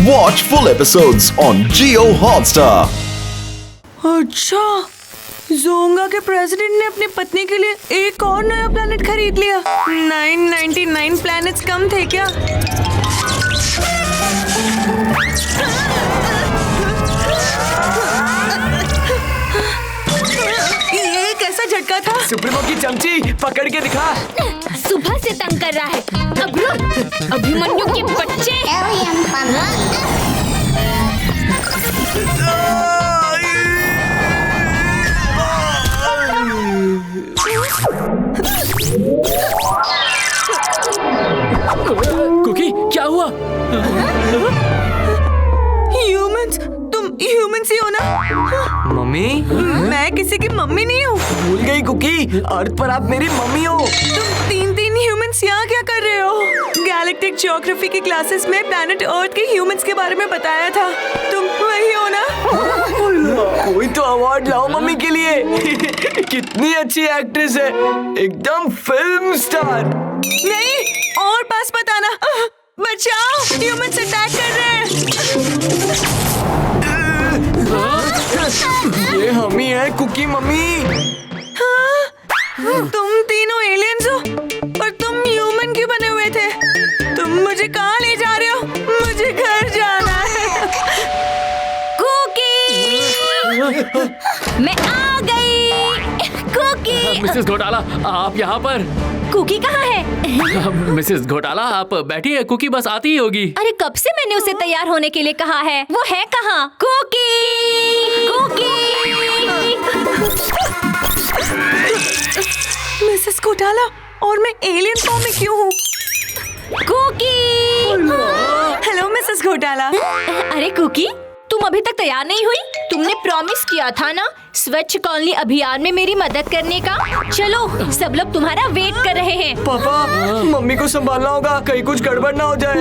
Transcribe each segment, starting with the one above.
Watch full episodes on Jio Hotstar. अच्छा, जोंगा के president ने अपनी पत्नी के लिए एक और नया प्लेनेट खरीद लिया। 999 प्लैनेट्स कम थे क्या? ये कैसा झटका था? सुप्रीमो की चमची पकड़ के दिखा। सुबह से तंग कर रहा है। अब रुक, अभिमन्यु के बच्चे। कुकी, क्या हुआ? ह्यूमंस, तुम ह्यूमंस ही हो ना? मम्मी? मैं किसी की मम्मी नहीं हूँ। भूल गई कुकी, अर्थ पर आप मेरी मम्मी हो। तुम तीन ह्यूमंस यहाँ क्या कर रहे हो? गैलेक्टिक ज्योग्राफी की क्लासेस में प्लैनेट अर्थ के ह्यूमंस के बारे में बताया था। तुम वही हो ना? कोई तो अवार्ड लाओ मम्मी के लिए। कितनी अच्छी एक्ट्रेस है, एकदम फिल्म स्टार। नहीं, और पास बताना। बचाओ, ह्यूमंस अटैक कर रहे हैं। ये हम ही है कुकी मम्मी। हाँ, तुम तीनों एलियंस हो, पर तुम ह्यूमन क्यों बने हुए थे? तुम मुझे कहाँ ले जा रहे हो? मुझे घर जाना है। कुकी, मैं आ गई। कुकी, मिसेस घोटाला, आप यहाँ पर? कुकी कहाँ है? मिसेस घोटाला, आप बैठिए, कुकी बस आती ही होगी। अरे कब से मैंने उसे तैयार होने के लिए कहा है, वो है कहाँ? Cookie, cookie. मिसेस घोटाला, और मैं एलियन फॉर्म में क्यों हूँ? कुकी। हेलो मिसेस घोटाला। अरे कुकी, तुम अभी तक तैयार नहीं हुई? तुमने प्रॉमिस किया था ना स्वच्छ कॉलोनी अभियान में मेरी मदद करने का। चलो, सब लोग तुम्हारा वेट कर रहे हैं। पापा, मम्मी को संभालना होगा, कहीं कुछ गड़बड़ ना हो जाए।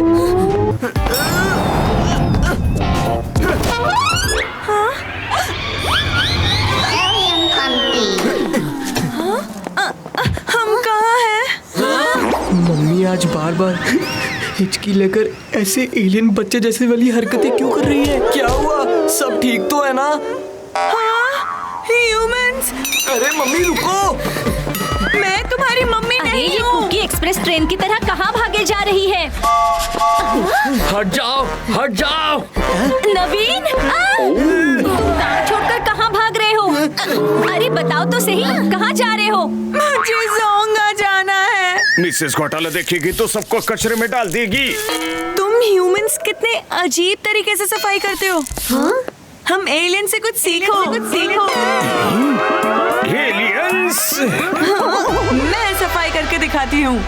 हम कहाँ हैं? मम्मी आज बार बार हिचकी लेकर ऐसे एलियन बच्चे जैसे वाली हरकतें क्यों कर रही है? क्या हुआ? सब ठीक तो है ना? हाँ, ह्यूमंस। अरे मम्मी रुको। मैं तुम्हारी मम्मी अरे नहीं ये हूँ। कुकी एक्सप्रेस ट्रेन की तरह कहाँ भागे जा रही है? हट जाओ, हट जाओ। नवीन, तुम काम छोड़कर कहाँ भाग रहे हो? अरे बताओ तो सही, कहाँ जा रहे हो? मुझे जोंगा जाना है। मिसेस घोटाला देखेगी तो सबको कचरे में डाल देगी। तुम ह्यूमंस कितने अजीब तरीके से सफाई करते हो। हाँ? हम एलियन से कुछ सीखो। एलियंस? हाँ, मैं सफाई करके दिखाती हूँ।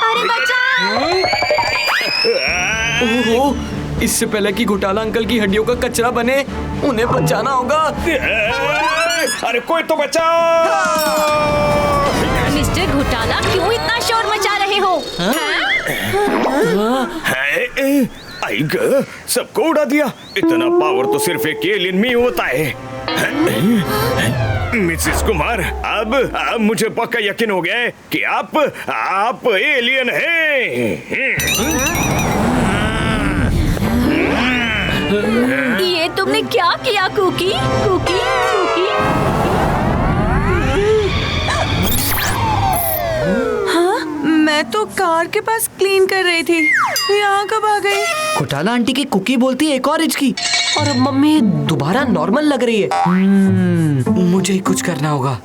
अरे बचाओ! ओहो, इससे पहले कि घोटाला अंकल की हड्डियों का कचरा बने, उन्हें बचाना होगा। अरे कोई तो बचाओ! मिस्टर घोटाला, क्यों इतना शोर मचा रहे हो? आई ग, सबको उड़ा दिया। इतना पावर तो सिर्फ एक एलियन में होता है। मिसेस कुमार, अब मुझे पक्का यकीन हो गया है कि आप एलियन हैं। ये तुमने क्या किया कुकी? Cookie, cookie. हाँ, मैं तो कार के पास क्लीन कर रही थी। यहाँ कब आ गई? घोटाला आंटी की कुकी बोलती है एक और इंच की, और अब मम्मी दोबारा नॉर्मल लग रही है। मुझे ही कुछ करना होगा।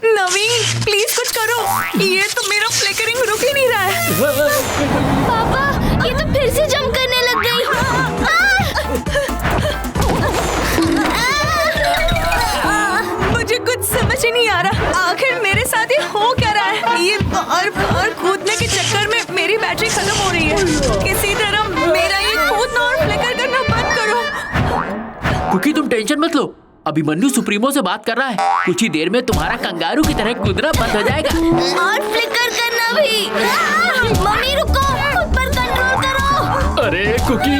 नवीन, प्लीज कुछ करो। ये तो मेरा फ्लिकरिंग रुक ही नहीं रहा है। पापा, ये तो फिर से जंप करने लग गई। मुझे कुछ समझ ही नहीं आ रहा, आखिर मेरे साथ ये हो क्या रहा है? ये बार बार कूदने के चक्कर में मेरी बैटरी खत्म हो रही है। किसी तरह मेरा ये कूदना और फ्लिकर करना बंद करो। कुकी, तुम टेंशन मत लो, अभिमन्यु सुप्रीमो से बात कर रहा है। कुछ ही देर में तुम्हारा कंगारू की तरह कूदना बंद हो जाएगा। और फ्लिकर करना भी। मम्मी रुको, खुद पर कंट्रोल करो। अरे कुकी,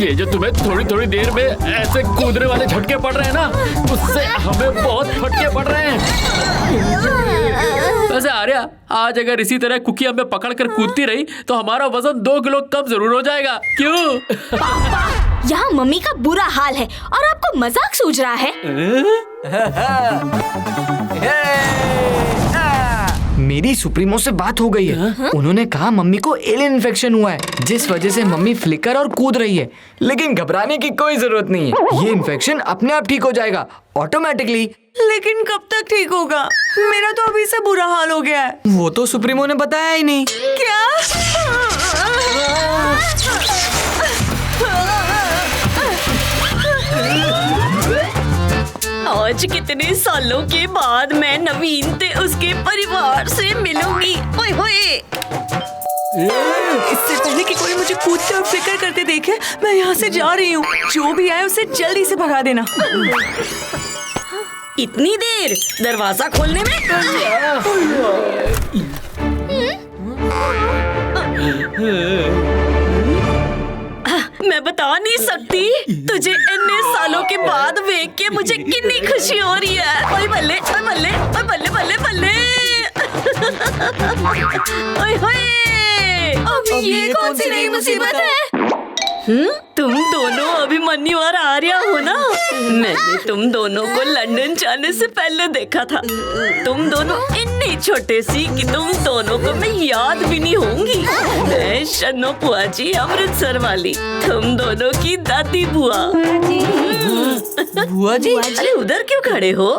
ये जो तुम्हें थोड़ी थोड़ी देर में ऐसे कूदने वाले झटके पड़ रहे हैं ना, उससे हमें बहुत फटके पड़ रहे हैं। वैसे आर्या, आज अगर इसी तरह कुकी हमें पकड़ कर कूदती रही तो हमारा वजन 2 किलो कम जरूर हो जाएगा। क्यों? यहाँ मम्मी का बुरा हाल है और आपको मजाक सूझ रहा है। मेरी सुप्रीमो से बात हो गई है। उन्होंने कहा मम्मी को एलियन इन्फेक्शन हुआ है, जिस वजह से मम्मी फ्लिकर और कूद रही है। लेकिन घबराने की कोई जरूरत नहीं है, ये इन्फेक्शन अपने आप ठीक हो जाएगा ऑटोमेटिकली। लेकिन कब तक ठीक होगा? मेरा तो अभी से बुरा हाल हो गया है। वो तो सुप्रीमो ने बताया ही नहीं। क्या? आज कितने सालों के बाद मैं नवीन से उसके परिवार से मिलूंगी। ओए होए! इससे पहले कि कोई मुझे कूदते और फिक्र करते देखे, मैं यहाँ से जा रही हूँ। जो भी आए उसे जल्दी से भगा देना। इतनी देर दरवाजा खोलने में? मैं बता नहीं सकती तुझे इतने सालों के बाद देख के मुझे कितनी खुशी हो रही है। ओए बल्ले, ओए बल्ले, ओए बल्ले बल्ले बल्ले। ओए होए! अब ये कौन सी नई मुसीबत है? तुम दोनों अभिमन्यु और आर्या हो ना? मैंने तुम दोनों को लंदन जाने से पहले देखा था। तुम दोनों इतनी छोटे सी कि तुम दोनों को मैं याद भी नहीं होंगी। मैं शन्नो बुआ जी, अमृतसर वाली, तुम दोनों की दादी बुआ। बुआ जी? अरे उधर क्यों खड़े हो?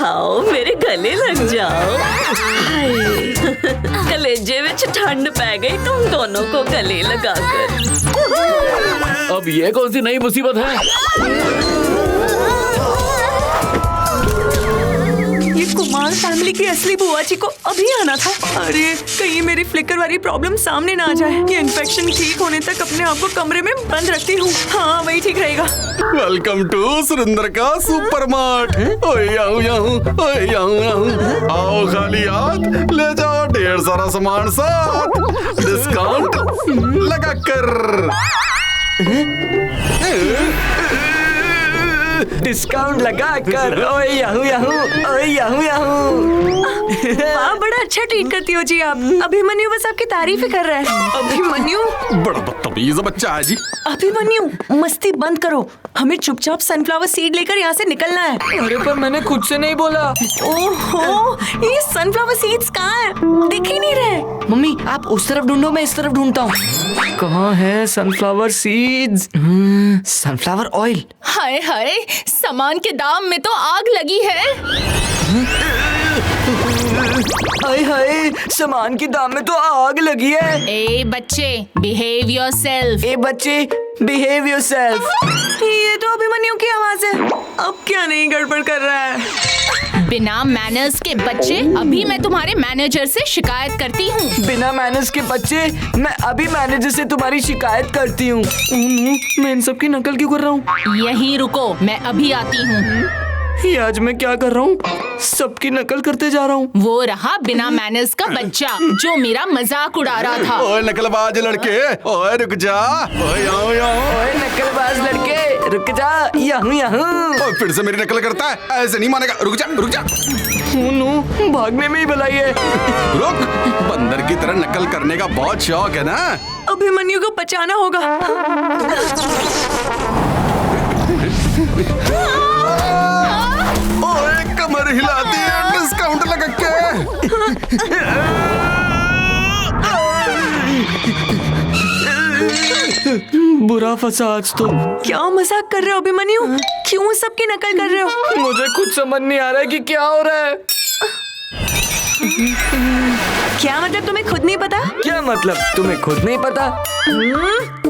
आओ मेरे गले लग जाओ। कलेजे में ठंड पै गई तुम दोनों को गले लगाकर। अब ये कौन सी नई मुसीबत है? ये कुमार फैमिली की असली बुआ जी को अभी आना था। अरे कहीं मेरी फ्लिकर वाली प्रॉब्लम सामने ना आ जाए। ये इन्फेक्शन ठीक होने तक अपने आप को कमरे में बंद रखती हूँ। हाँ वही ठीक रहेगा। वेलकम टू सुरेंद्र का सुपर मार्ट। ओए याहू याहू, ओए याहू याहू। आओ खाली हाथ ले जाओ ढेर सारा सामान साथ, डिस्काउंट लगा कर। डिस्काउंट लगा कर। ओए याहू याहू, ओए याहू याहू। वाह, बड़ा अच्छा ट्रीट करती हो जी आप। अभिमन्यु बस आपकी तारीफ ही कर रहा है। अभिमन्यु बड़ा बदतमीज बच्चा है जी। अभिमन्यु, मस्ती बंद करो। हमें चुपचाप सनफ्लावर सीड लेकर यहाँ से निकलना है। अरे पर मैंने खुद से नहीं बोला। ओहो, ये सनफ्लावर सीड्स कहाँ है? दिख ही नहीं रहे। मम्मी आप उस तरफ ढूंढो, मैं इस तरफ ढूंढता हूँ। कहाँ है सनफ्लावर सीड्स? Sunflower oil. हाय हाय, सामान के दाम में तो आग लगी है। हाय हाय, सामान के दाम में तो आग लगी है। ए बच्चे, बिहेव योरसेल्फ। ए बच्चे, बिहेव योरसेल्फ। ये तो अभिमन्यु की आवाज है। अब क्या नहीं गड़बड़ कर रहा है? बिना मैनर्स के बच्चे, अभी मैं तुम्हारे मैनेजर से शिकायत करती हूँ। बिना मैनर्स के बच्चे, मैं अभी मैनेजर से तुम्हारी शिकायत करती हूँ। मैं इन सब की नकल क्यों कर रहा हूँ? यहीं रुको, मैं अभी आती हूँ। ये आज मैं क्या कर रहा हूँ? सबकी नकल करते जा रहा हूँ। वो रहा बिना मैनर्स का बच्चा जो मेरा मजाक उड़ा रहा था। ओए नकलबाज लड़के, ओए रुक जा। ओए याहू याहू। ओए नकलबाज लड़के, रुक जा। Yahoo Yahoo. ओए फिर से मेरी नकल करता है, ऐसे नहीं मानेगा। रुक जा, रुक जा। नो, भागने में ही भलाई है। रुक, बंदर की तरह नकल करने का बहुत शौक है ना? अभिमन्यु को बचाना होगा। ओए कमर हिलाती है डिस्काउंट लगा के। बुरा फंसा आज तो। क्या मजाक कर रहे हो अभिमन्यु? क्यों सबकी नकल कर रहे हो? मुझे कुछ समझ नहीं आ रहा है कि क्या हो रहा है। क्या मतलब तुम्हें खुद नहीं पता? क्या मतलब तुम्हें खुद नहीं पता?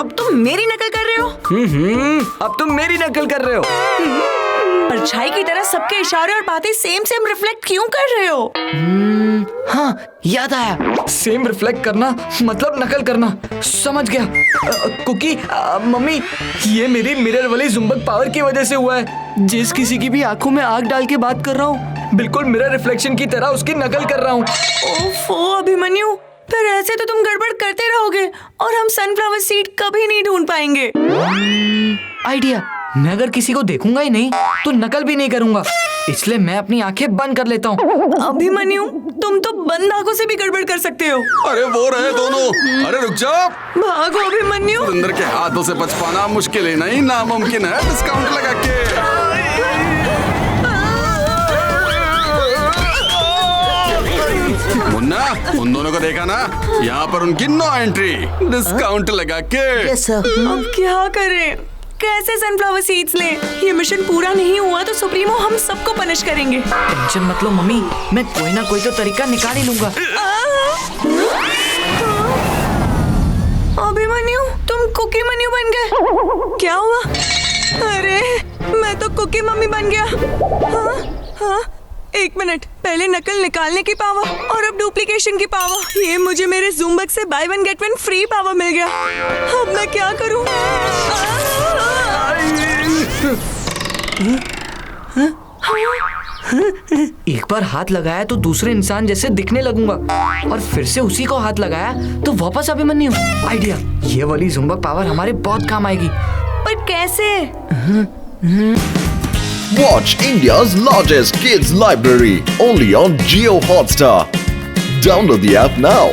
अब तुम मेरी नकल कर रहे हो? अब तुम मेरी नकल कर रहे हो। परछाई की तरह सबके इशारे और बातें सेम सेम रिफ्लेक्ट क्यों कर रहे हो? हाँ याद आया, सेम रिफ्लेक्ट करना मतलब नकल करना। समझ गया। कुकी, मम्मी, ये मेरी मिरर वाली जुम्बक पावर की वजह से हुआ है। जिस किसी की भी आंखों में आग डाल के बात कर रहा हूँ, बिल्कुल मिरर रिफ्लेक्शन की तरह उसकी नकल कर रहा हूँ। ओफो अभिमन्यु, फिर ऐसे तो तुम गड़बड़ करते रहोगे और हम सनफ्लावर सीड कभी नहीं ढूंढ पाएंगे। आइडिया, मैं अगर किसी को देखूंगा ही नहीं तो नकल भी नहीं करूंगा, इसलिए मैं अपनी आंखें बंद कर लेता हूँ। अभिमन्यु, तुम तो बंद आंखों से भी गड़बड़ कर सकते हो। अरे वो रहे दोनों। अरे रुक जाओ। भागो अभिमन्यु। सुरेंद्र के हाथों से बच पाना मुश्किल ही नहीं नामुमकिन है डिस्काउंट लगा के। मुन्ना, उन दोनों को देखा ना, यहाँ पर उनकी नो एंट्री डिस्काउंट लगा के। अब क्या करें? कैसे सनफ्लावर सीड्स लें? ये मिशन पूरा नहीं हुआ तो सुप्रीमो हम सबको पनिश करेंगे। टेंशन मत लो मम्मी, मैं कोई ना कोई तो तरीका निकाल ही लूंगा। अभिमन्यु, तुम कुकी मन्यु बन गए। क्या हुआ? अरे मैं तो कुकी मम्मी बन गया। हाँ, एक मिनट, पहले नकल निकालने की पावर और अब डुप्लीकेशन की पावर। ये मुझे मेरे ज़ुम्बक से buy one get one free power मिल गया। अब मैं क्या करूं? एक बार हाथ लगाया तो दूसरे इंसान जैसे दिखने लगूंगा, और फिर से उसी को हाथ लगाया तो वापस अभिमन्यु। आइडिया, ये वाली जुम्बक पावर हमारे बहुत काम आएगी। पर कैसे? Watch India's largest kids library only on Jio Hotstar. Download the app now.